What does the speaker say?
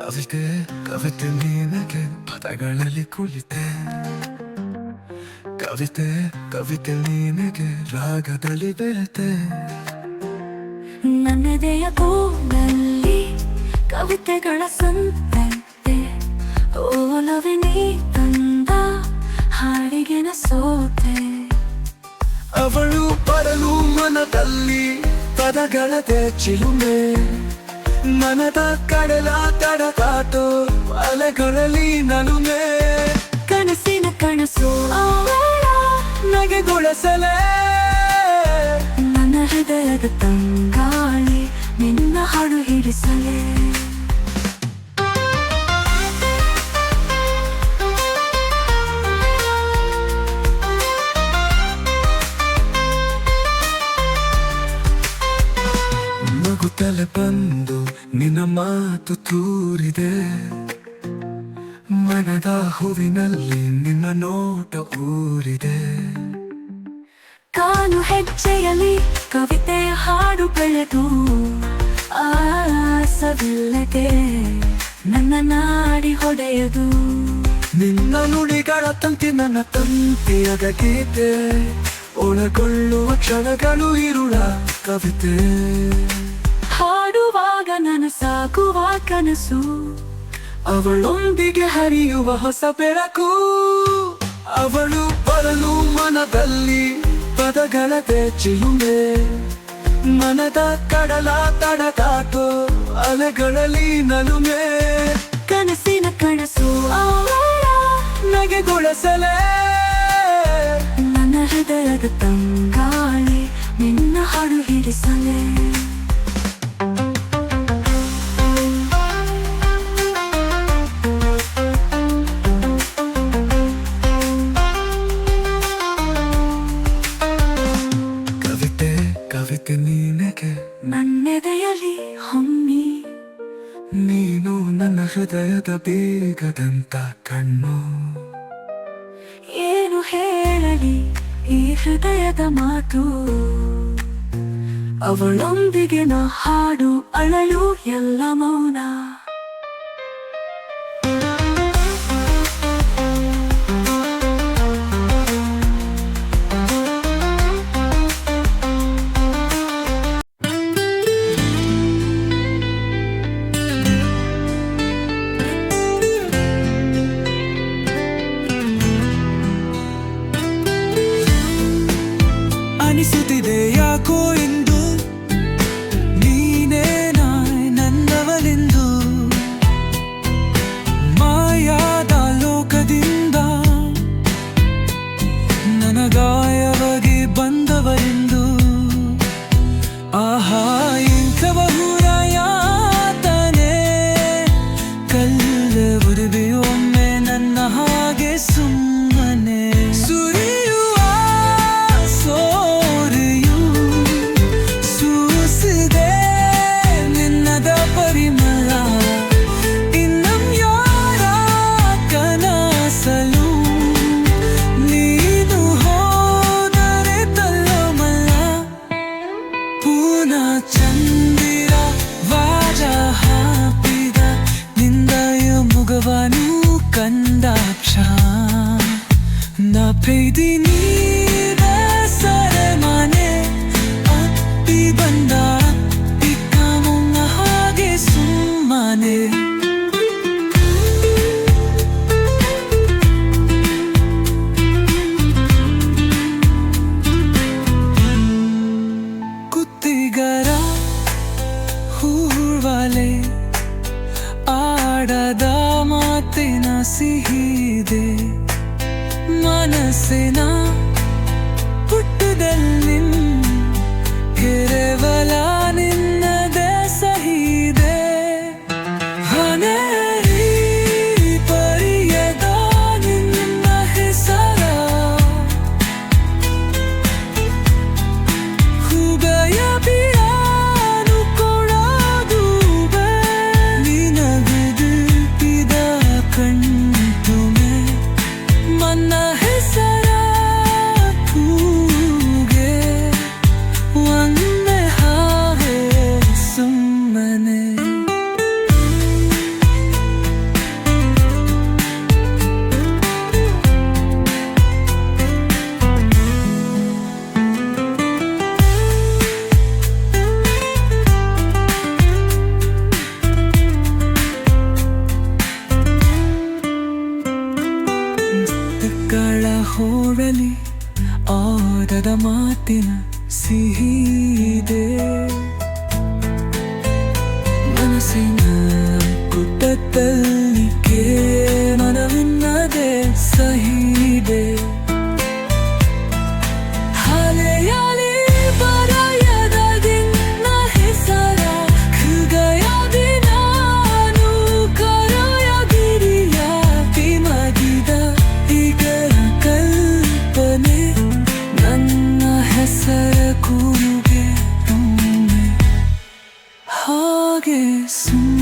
ಕವಿತೆ ಕವಿತೆ ನಿನಗೆ ಪದಗಳಲ್ಲಿ ಕುಳಿತೆ ಕವಿತೆ ಕವಿತೆ ನಿನಗೆ ರಾಗದಲ್ಲಿ ಬೆರೆತೆ ನನ್ನದೆಯ ಕೂಗಲ್ಲಿ ಕವಿತೆಗಳ ಸಂತೆ ಓಲವೇ ನೀ ತಂದ ಹಾಡಿಗೆ ನ ಸೋತೆ ಅವಳು ಬರಲು ಮನದಲ್ಲಿ ಪದಗಳದೆ ಚಿಲುಮೆ ಮನದ ಕಡಲ ತಡಕಾಟೋ ಅಲೆಗಳಲ್ಲಿ ನಲುಮೆ ಕನಸಿನ ಕನಸು ಅವಳ ನಗೆಗೊಳಿಸಲೇ ನನ್ನ ಹೃದಯದ ತಂಗಾಳಿ ನಿನ್ನ ಹಾಡು ಹಿಡಿಸಲೇ ನಗುತ್ತಲೆ ಬಂದು ನಿನ್ನ ಮಾತು ತೂರಿದೆ ಮನದ ಹೂವಿನಲ್ಲಿ ನಿನ್ನ ನೋಟ ಊರಿದೆ ಕಾಲು ಹೆಜ್ಜೆಯಲ್ಲಿ ಕವಿತೆಯ ಹಾಡು ಬೆಳೆದು ಆಸವಿಲ್ಲದೆ ನನ್ನ ನಾಡಿ ಹೊಡೆಯದು ನಿನ್ನ ನುಡಿಗಳ ತಂತಿ ನನ್ನ ತಂತಿಯಾಗ ಗೀತೆ ಒಳಗೊಳ್ಳುವ ಕ್ಷಣಗಳು ಇರುಳ ಕವಿತೆ ಹಾಡುವಾಗ ನನಸಾಗುವ ಕನಸು ಅವಳೊಂದಿಗೆ ಹರಿಯುವ ಹೊಸ ಬೆಳಕು ಅವಳು ಬರಲು ಮನದಲ್ಲಿ ಪದಗಳದೆ ಚಿಲುಮೆ ಮನದ ಕಡಲ ತಡಕಾಟೋ ಅಲೆಗಳಲ್ಲಿ ನಲುಮೆ ಕನಸಿನ ಕನಸು ಅವಳ ನಗೆಗೊಳಿಸಲೇ ನನ್ನ ಹೃದಯದ ತಂಗಾಳಿ ನಿನ್ನ ಹಾಡು ಹಿಡಿಸಲೇ ಕವಿತೆ ಕವಿತೆ ನಿನಗೆ ನನ್ನೆದೆಯಲ್ಲಿ ಹೊಮ್ಮಿ ನೀನು ನನ್ನ ಹೃದಯದ ಬೇಗದಂತ ಕಣ್ಣು ಏನು ಹೇಳಲಿ ಈ ಹೃದಯದ ಮಾತು ಅವಳೊಂದಿಗೆ ನಾ ಹಾಡು ಅಳಲು ಎಲ್ಲ ಮೌನ ಅನಿಸುತ್ತಿದೆ ಯಾಕೋ ಎಂದು ನೀನೇ ನನ್ನವಳೆಂದು ಮಾಯಾದ ಲೋಕದಿಂದ ನನಗಾಯವಾಗಿ ಬಂದವರೆಂದು ಆಹಾ ಇಂಥವ ಯಾತನೆ ಕಲ್ಲ ಉರುವಿಯೊಮ್ಮೆ ನನ್ನ ಹಾಗೆ ಸುಮ್ಮನೆ ಸುರಿಯುವ ಸೋರೆಯು ಸೂಸಿದೆ ನಿನ್ನದ ಪರಿಮಳ ಇನ್ನಂ ಯಾರ ಕನಸಲು ನೀನು ಹೋದರೆ ತಲ್ಲಮಲ್ಲ ಪೂನಃ ಚಂದಿರ ವಾರ ಹಾಪಿದ ನಿಂದಯ ಮುಗವನು ಕಂದಾಕ್ಷ ನಾ ಪ್ರೀತಿ ನೀರ ಸರಮನೆ ಅಪ್ಪಿ ಬಂದ ಪಿಕ್ಕ ಮುನ್ನ ಹಾಗೆ ಸುಮ್ಮನೆ ಕುತ್ತಿಗರ ಹೂವಾಲೆ ಆಡದ ಮಾತಿನ ಸಿಹಿದೆ ಮನಸ್ಸಿನ ಪುಟ್ಟದಲ್ಲಿ ಕೆರವಲ ನಿನ್ನದೇ ಸಹಿದೆ ಹನೇರಿ ಪರಿಯದ ನಿನ್ನ ಹೆಸರ ಹೃದಯ ಬಿಡಾನು ಕೊಡೋದು ನಿನಗದು ಇದ ಕಣ್ತುಮೆ ಮನ್ನ ಹೆಸರ ಸುಂದರ